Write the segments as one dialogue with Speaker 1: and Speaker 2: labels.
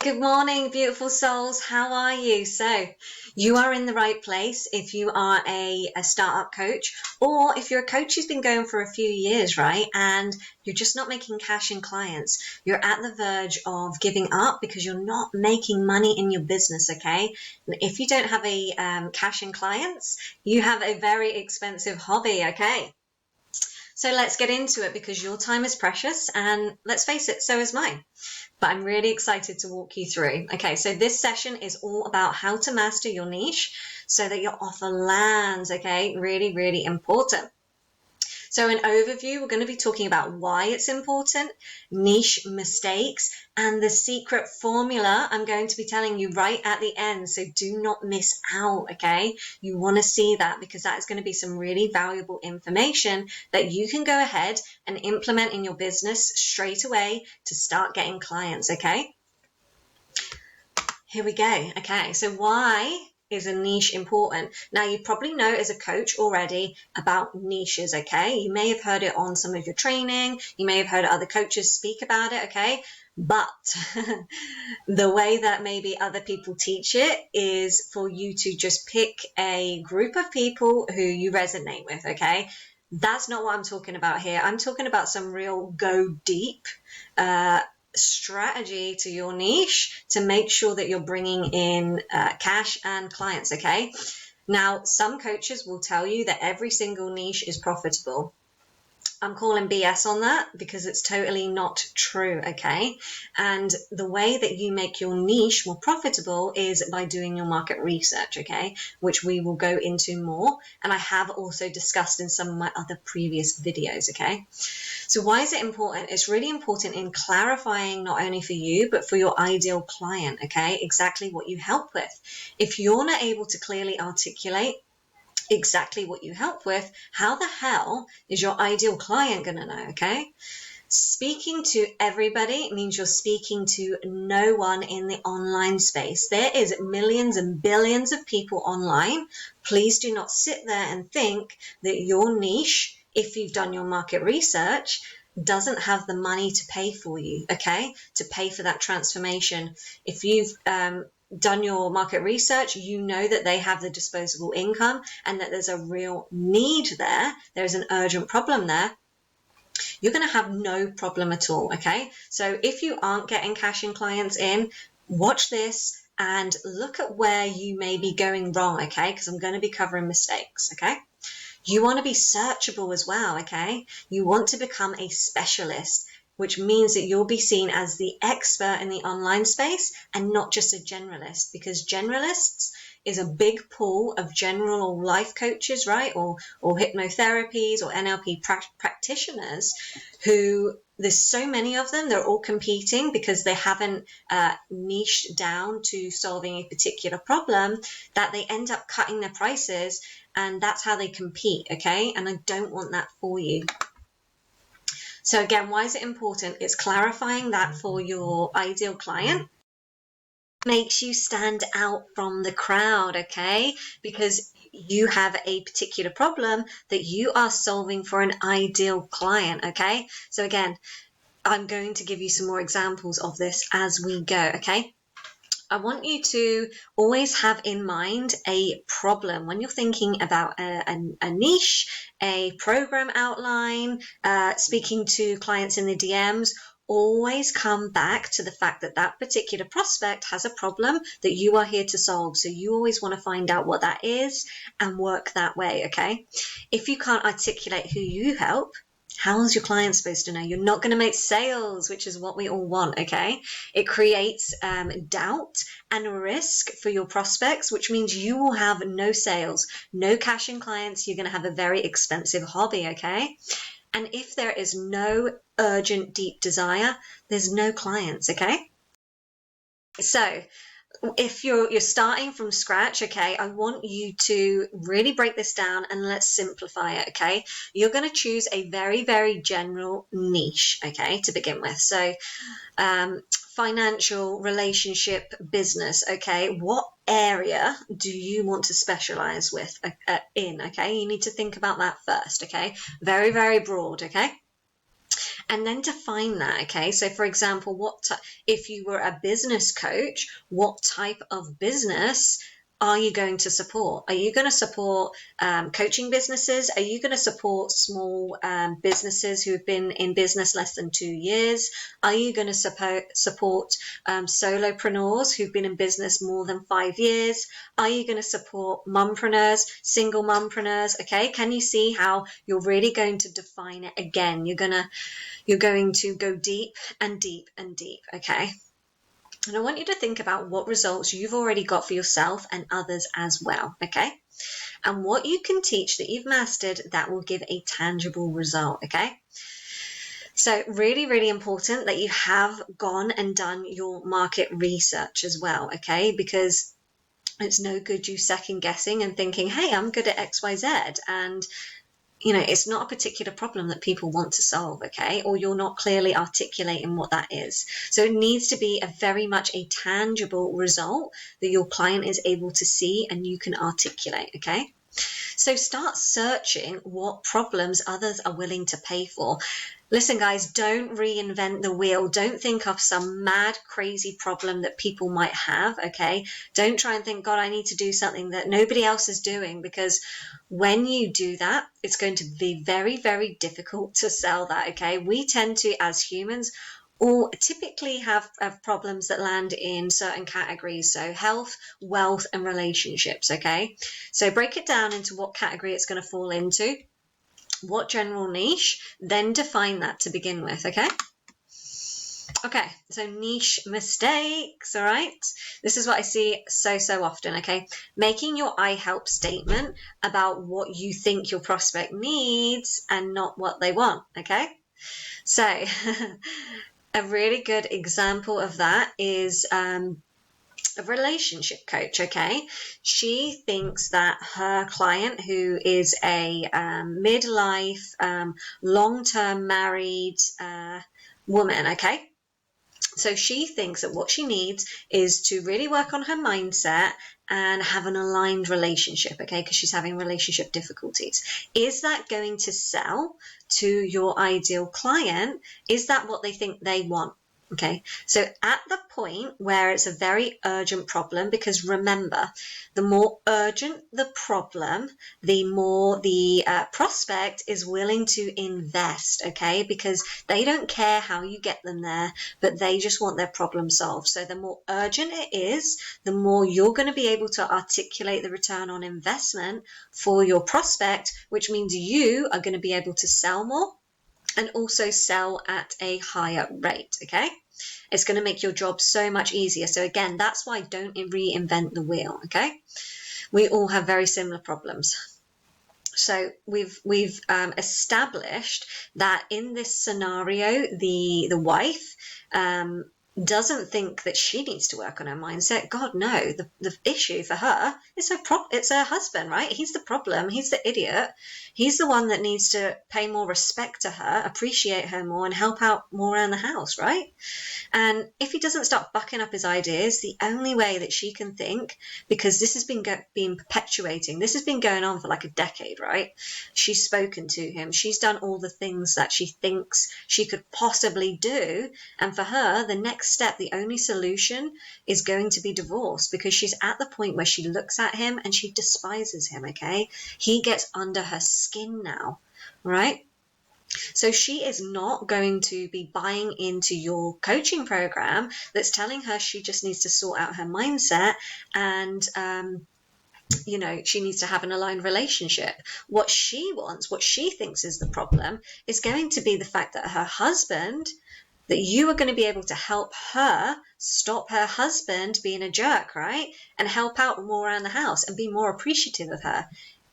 Speaker 1: Good morning, beautiful souls. How are you? So, you are in the right place if you are a startup coach, or if you're a coach who's been going for a few years, right? And you're just not making cash in clients. You're at the verge of giving up because you're not making money in your business, okay? And if you don't have a cash in clients, you have a very expensive hobby, okay? So let's get into it because your time is precious, and let's face it, so is mine. But I'm really excited to walk you through. Okay, so this session is all about how to master your niche so that your offer lands, okay? Really, really important. So an overview, we're going to be talking about why it's important, niche mistakes, and the secret formula I'm going to be telling you right at the end. So do not miss out, okay? You want to see that because that is going to be some really valuable information that you can go ahead and implement in your business straight away to start getting clients, okay? Here we go. Okay, so why is a niche important? Now, you probably know as a coach already about niches, okay? You may have heard it on some of your training. You may have heard other coaches speak about it, okay? But the way that maybe other people teach it is for you to just pick a group of people who you resonate with, okay? That's not what I'm talking about here. I'm talking about some real go deep strategy to your niche to make sure that you're bringing in cash and clients, okay? Now, some coaches will tell you that every single niche is profitable. I'm calling BS on that because it's totally not true, okay? And the way that you make your niche more profitable is by doing your market research, okay? Which we will go into more. And I have also discussed in some of my other previous videos, okay? So why is it important? It's really important in clarifying not only for you, but for your ideal client, okay? Exactly what you help with. If you're not able to clearly articulate exactly what you help with, how the hell is your ideal client going to know, okay? Speaking to everybody means you're speaking to no one in the online space. There is millions and billions of people online. Please do not sit there and think that your niche, if you've done your market research, doesn't have the money to pay for you, okay? To pay for that transformation. If you've done your market research, you know that they have the disposable income and that there's a real need there. There's an urgent problem there. You're going to have no problem at all, okay? So if you aren't getting cash and clients in, watch this and look at where you may be going wrong, okay? Because I'm going to be covering mistakes, okay? You want to be searchable as well, okay? You want to become a specialist, which means that you'll be seen as the expert in the online space and not just a generalist, because generalists is a big pool of general life coaches, right? Or hypnotherapies or NLP practitioners who there's so many of them, they're all competing because they haven't niched down to solving a particular problem, that they end up cutting their prices, and that's how they compete, okay? And I don't want that for you. So again, why is it important? It's clarifying that for your ideal client makes you stand out from the crowd, okay? Because you have a particular problem that you are solving for an ideal client, okay? So again, I'm going to give you some more examples of this as we go, okay? I want you to always have in mind a problem when you're thinking about a niche, a program outline, speaking to clients in the DMs. Always come back to the fact that that particular prospect has a problem that you are here to solve. So you always want to find out what that is and work that way, okay? If you can't articulate who you help, how's your client supposed to know? You're not going to make sales, which is what we all want, okay? It creates doubt and risk for your prospects, which means you will have no sales, no cash in clients. You're going to have a very expensive hobby, okay? And if there is no urgent, deep desire, there's no clients, okay? So if you're starting from scratch, okay, I want you to really break this down and let's simplify it, okay? You're going to choose a very, very general niche, okay, to begin with. So financial, relationship, business, okay? What area do you want to specialize with in, okay? You need to think about that first, okay? Very, very broad, okay? And then define that, okay? So for example, if you were a business coach, what type of business are you going to support? Are you going to support coaching businesses? Are you going to support small businesses who have been in business less than 2 years? Are you going to support solopreneurs who've been in business more than 5 years? Are you going to support mompreneurs, single mompreneurs? Okay, can you see how you're really going to define it again? You're going to go deep and deep and deep, okay? And I want you to think about what results you've already got for yourself and others as well, okay? And what you can teach that you've mastered that will give a tangible result, okay? So really, really important that you have gone and done your market research as well, okay? Because it's no good you second guessing and thinking, hey, I'm good at XYZ, and it's not a particular problem that people want to solve, okay? Or you're not clearly articulating what that is. So it needs to be a very much a tangible result that your client is able to see and you can articulate, okay? So start searching what problems others are willing to pay for. Listen, guys, don't reinvent the wheel. Don't think of some mad, crazy problem that people might have, okay? Don't try and think, God, I need to do something that nobody else is doing, because when you do that, it's going to be very, very difficult to sell that, okay? We tend to, as humans, all typically have problems that land in certain categories. So health, wealth, and relationships, okay? So break it down into what category it's going to fall into, what general niche, then define that to begin with, okay? Okay, so niche mistakes, all right? This is what I see so often, okay? Making your I help statement about what you think your prospect needs and not what they want, okay? So a really good example of that is a relationship coach, okay? She thinks that her client, who is a midlife, long-term married woman, okay? So she thinks that what she needs is to really work on her mindset and have an aligned relationship, okay? Because she's having relationship difficulties. Is that going to sell to your ideal client? Is that what they think they want? Okay, so at the point where it's a very urgent problem, because remember, the more urgent the problem, the more the prospect is willing to invest, okay, because they don't care how you get them there, but they just want their problem solved. So the more urgent it is, the more you're going to be able to articulate the return on investment for your prospect, which means you are going to be able to sell more and also sell at a higher rate, okay? It's going to make your job so much easier. So again, that's why don't reinvent the wheel, okay? We all have very similar problems. So we've established that in this scenario, the wife doesn't think that she needs to work on her mindset. God, no. The issue for her is it's her husband, right? He's the problem. He's the idiot. He's the one that needs to pay more respect to her, appreciate her more, and help out more around the house, right? And if he doesn't start bucking up his ideas, the only way that she can think, because this has been perpetuating, this has been going on for like a decade, right? She's spoken to him. She's done all the things that she thinks she could possibly do. And for her, the next step, the only solution is going to be divorce, because she's at the point where she looks at him and she despises him, okay? He gets under her skin now, right? So she is not going to be buying into your coaching program that's telling her she just needs to sort out her mindset and she needs to have an aligned relationship. What she wants, what she thinks is the problem, is going to be the fact that her husband, that you are going to be able to help her stop her husband being a jerk, right? And help out more around the house and be more appreciative of her.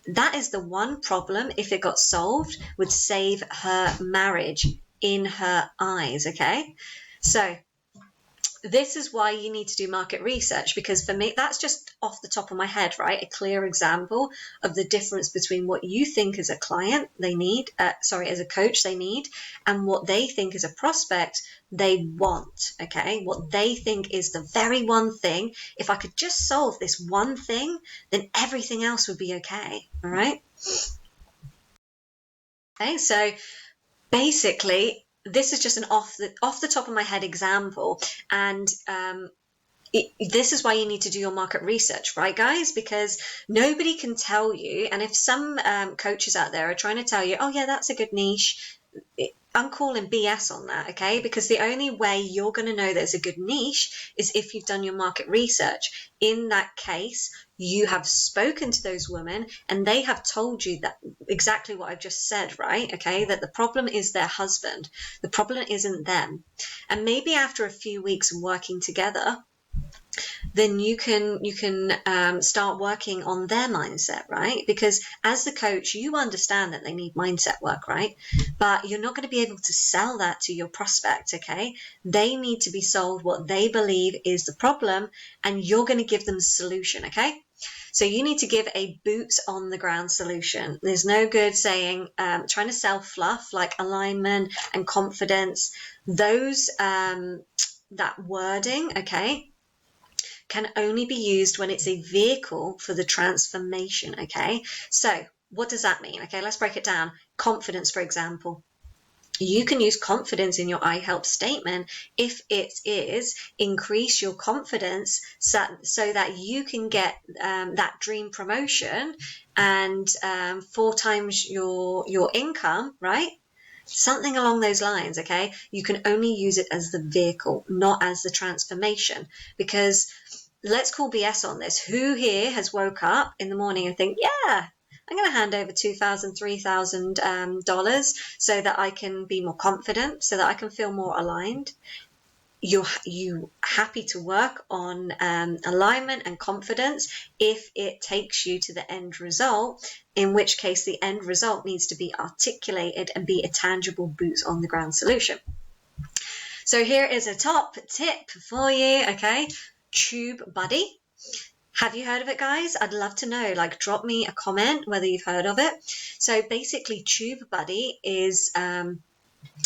Speaker 1: That is the one problem, if it got solved, would save her marriage in her eyes, okay? So this is why you need to do market research, because for me, that's just off the top of my head, right? A clear example of the difference between what you think as a client they need, as a coach they need, and what they think as a prospect they want, okay? What they think is the very one thing. If I could just solve this one thing, then everything else would be okay, all right? Okay, so basically, this is just an off the top of my head example, and this is why you need to do your market research, right, guys? Because nobody can tell you, and if some coaches out there are trying to tell you, oh yeah, that's a good niche, I'm calling BS on that, okay? Because the only way you're going to know there's a good niche is if you've done your market research. In that case, you have spoken to those women and they have told you that exactly what I've just said, right? Okay, that the problem is their husband. The problem isn't them. And maybe after a few weeks of working together, then you can start working on their mindset, right? Because as the coach, you understand that they need mindset work, right? But you're not going to be able to sell that to your prospect, okay? They need to be sold what they believe is the problem, and you're going to give them the solution, okay? So you need to give a boots on the ground solution. There's no good saying, trying to sell fluff like alignment and confidence. Those, that wording, okay, can only be used when it's a vehicle for the transformation, okay? So what does that mean? Okay, let's break it down. Confidence, for example. You can use confidence in your I help statement if it is increase your confidence so that you can get that dream promotion and 4 times your income, right? Something along those lines, okay? You can only use it as the vehicle, not as the transformation, because let's call BS on this. Who here has woke up in the morning and think, yeah, I'm going to hand over $2,000, $3,000 so that I can be more confident, so that I can feel more aligned? You happy to work on alignment and confidence if it takes you to the end result, in which case the end result needs to be articulated and be a tangible boots on the ground solution. So here is a top tip for you, okay? TubeBuddy. Have you heard of it, guys? I'd love to know. Like, drop me a comment whether you've heard of it. So basically, TubeBuddy is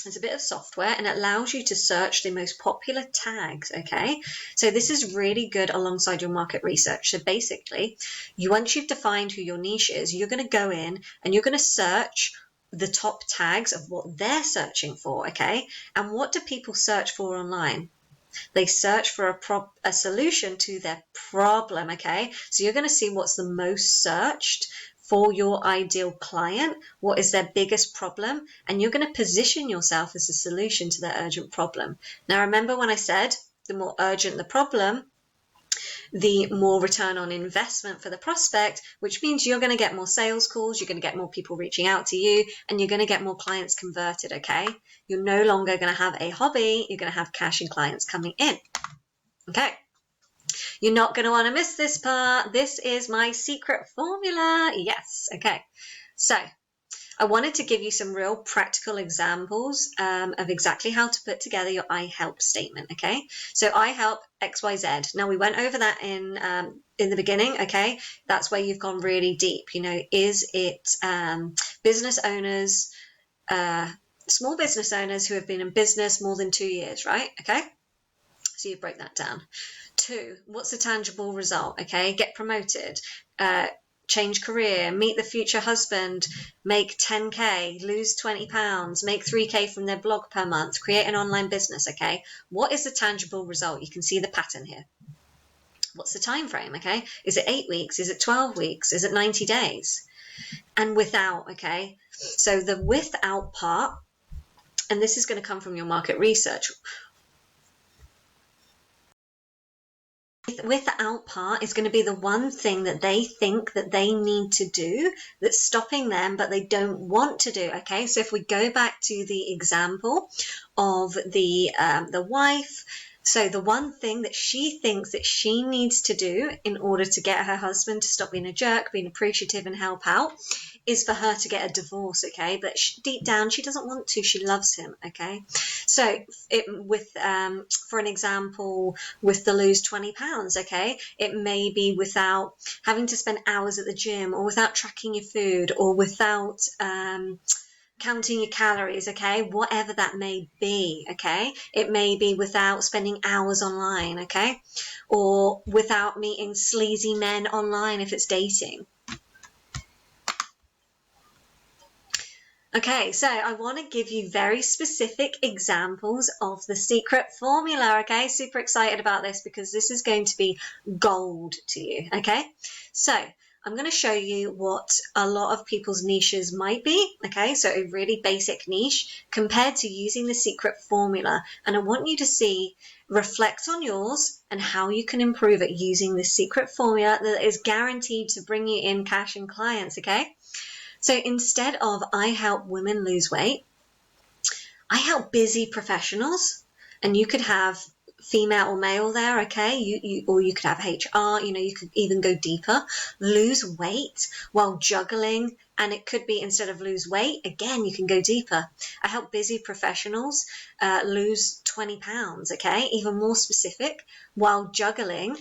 Speaker 1: it's a bit of software and it allows you to search the most popular tags, okay? So this is really good alongside your market research. So basically, once you've defined who your niche is, you're going to go in and you're going to search the top tags of what they're searching for, okay? And what do people search for online? They search for a solution to their problem, okay? So you're going to see what's the most searched for your ideal client, what is their biggest problem, and you're going to position yourself as a solution to their urgent problem. Now, remember when I said the more urgent the problem, the more return on investment for the prospect, which means you're going to get more sales calls, you're going to get more people reaching out to you, and you're going to get more clients converted, okay? You're no longer going to have a hobby, you're going to have cash and clients coming in, okay? You're not going to want to miss this part. This is my secret formula. Yes, okay. So I wanted to give you some real practical examples of exactly how to put together your I help statement, okay? So I help XYZ. Now we went over that in the beginning, okay? That's where you've gone really deep. You know, is it business owners, small business owners who have been in business more than 2 years, right? Okay, so you break that down. 2, what's the tangible result? Okay, get promoted, change career, meet the future husband, make 10K, lose 20 pounds, make 3K from their blog per month, create an online business, okay? What is the tangible result? You can see the pattern here. What's the time frame, okay? Is it 8 weeks? Is it 12 weeks? Is it 90 days? And without, okay? So the without part, and this is going to come from your market research. Without part is going to be the one thing that they think that they need to do that's stopping them, but they don't want to do, okay? So if we go back to the example of the wife, so the one thing that she thinks that she needs to do in order to get her husband to stop being a jerk, being appreciative and help out, is for her to get a divorce, okay? But deep down, she doesn't want to. She loves him, okay? So for an example, with the lose 20 pounds, okay? It may be without having to spend hours at the gym, or without tracking your food, or without counting your calories, okay? Whatever that may be, okay? It may be without spending hours online, okay? Or without meeting sleazy men online if it's dating. Okay, so I want to give you very specific examples of the secret formula, okay? Super excited about this because this is going to be gold to you, okay? So I'm going to show you what a lot of people's niches might be, okay? So a really basic niche compared to using the secret formula. And I want you to see, reflect on yours and how you can improve it using the secret formula that is guaranteed to bring you in cash and clients, okay? So instead of I help women lose weight, I help busy professionals, and you could have female or male there, okay? Or you could have HR, you could even go deeper, lose weight while juggling. And it could be instead of lose weight, again, you can go deeper. I help busy professionals lose 20 pounds, okay? Even more specific, while juggling.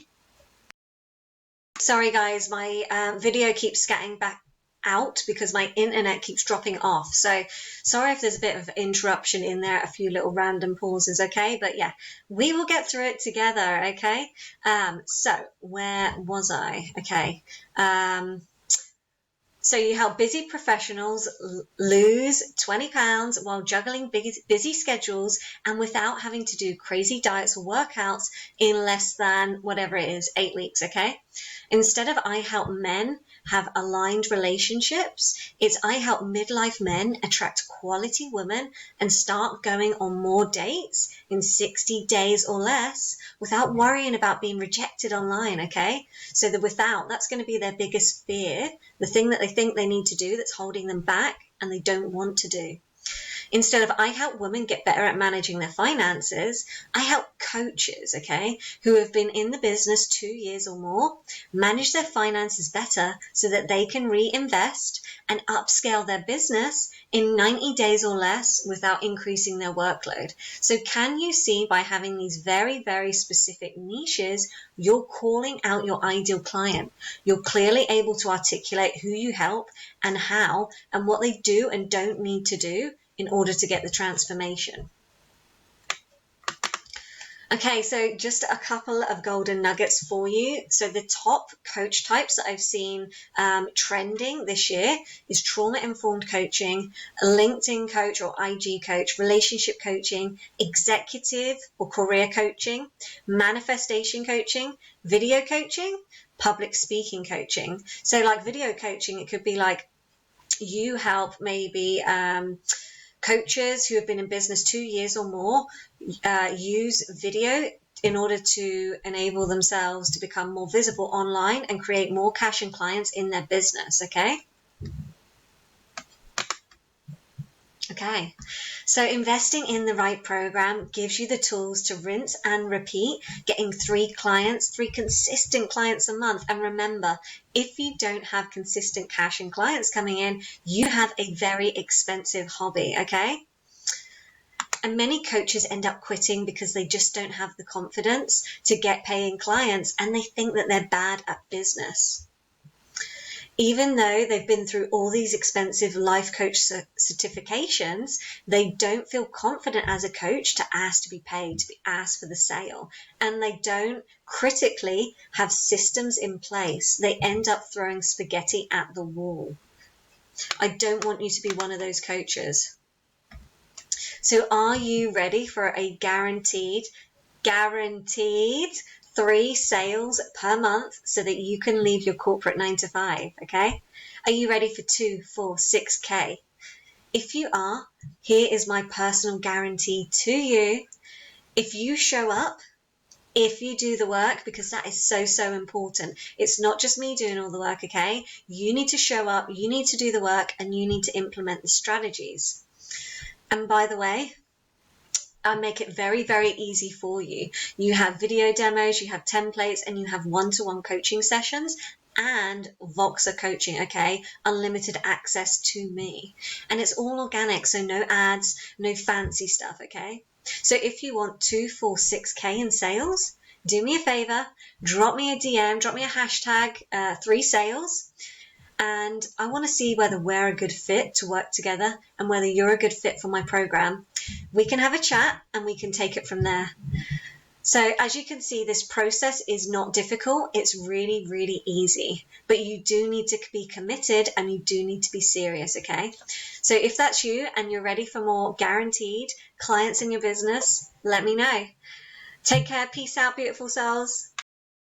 Speaker 1: Sorry guys, my video keeps scatting back out because my internet keeps dropping off. So sorry if there's a bit of interruption in there, a few little random pauses, okay? But yeah, we will get through it together, okay? So where was I? Okay. So you help busy professionals lose 20 pounds while juggling busy schedules and without having to do crazy diets or workouts in less than whatever it is, 8 weeks, okay? Instead of I help men have aligned relationships, it's I help midlife men attract quality women and start going on more dates in 60 days or less without worrying about being rejected online, okay? So that's going to be their biggest fear, the thing that they think they need to do that's holding them back and they don't want to do. Instead of I help women get better at managing their finances, I help coaches, okay, who have been in the business 2 years or more, manage their finances better so that they can reinvest and upscale their business in 90 days or less without increasing their workload. So can you see, by having these very, very specific niches, you're calling out your ideal client. You're clearly able to articulate who you help and how and what they do and don't need to do in order to get the transformation. Okay, so just a couple of golden nuggets for you. So the top coach types that I've seen trending this year is trauma-informed coaching, LinkedIn coach or IG coach, relationship coaching, executive or career coaching, manifestation coaching, video coaching, public speaking coaching. So like video coaching, it could be like you help maybe coaches who have been in business 2 years or more use video in order to enable themselves to become more visible online and create more cash and clients in their business, okay? Okay, so investing in the right program gives you the tools to rinse and repeat, getting 3 consistent clients a month. And remember, if you don't have consistent cash and clients coming in, you have a very expensive hobby, okay? And many coaches end up quitting because they just don't have the confidence to get paying clients and they think that they're bad at business. Even though they've been through all these expensive life coach certifications, they don't feel confident as a coach to ask to be paid, to be asked for the sale. And they don't critically have systems in place. They end up throwing spaghetti at the wall. I don't want you to be one of those coaches. So are you ready for a guaranteed 3 sales per month so that you can leave your corporate 9 to 5, okay? Are you ready for 2, 4, 6K? If you are, here is my personal guarantee to you. If you show up, if you do the work, because that is so, so important. It's not just me doing all the work, okay? You need to show up, you need to do the work, and you need to implement the strategies. And by the way, I make it very, very easy for you. You have video demos, you have templates, and you have one-to-one coaching sessions and Voxer coaching, okay? Unlimited access to me. And it's all organic, so no ads, no fancy stuff, okay? So if you want 2, 4, 6K in sales, do me a favor, drop me a DM, drop me a hashtag 3 sales. And I want to see whether we're a good fit to work together and whether you're a good fit for my program. We can have a chat and we can take it from there. So as you can see, this process is not difficult. It's really, really easy, but you do need to be committed and you do need to be serious, okay? So if that's you and you're ready for more guaranteed clients in your business, let me know. Take care. Peace out, beautiful souls.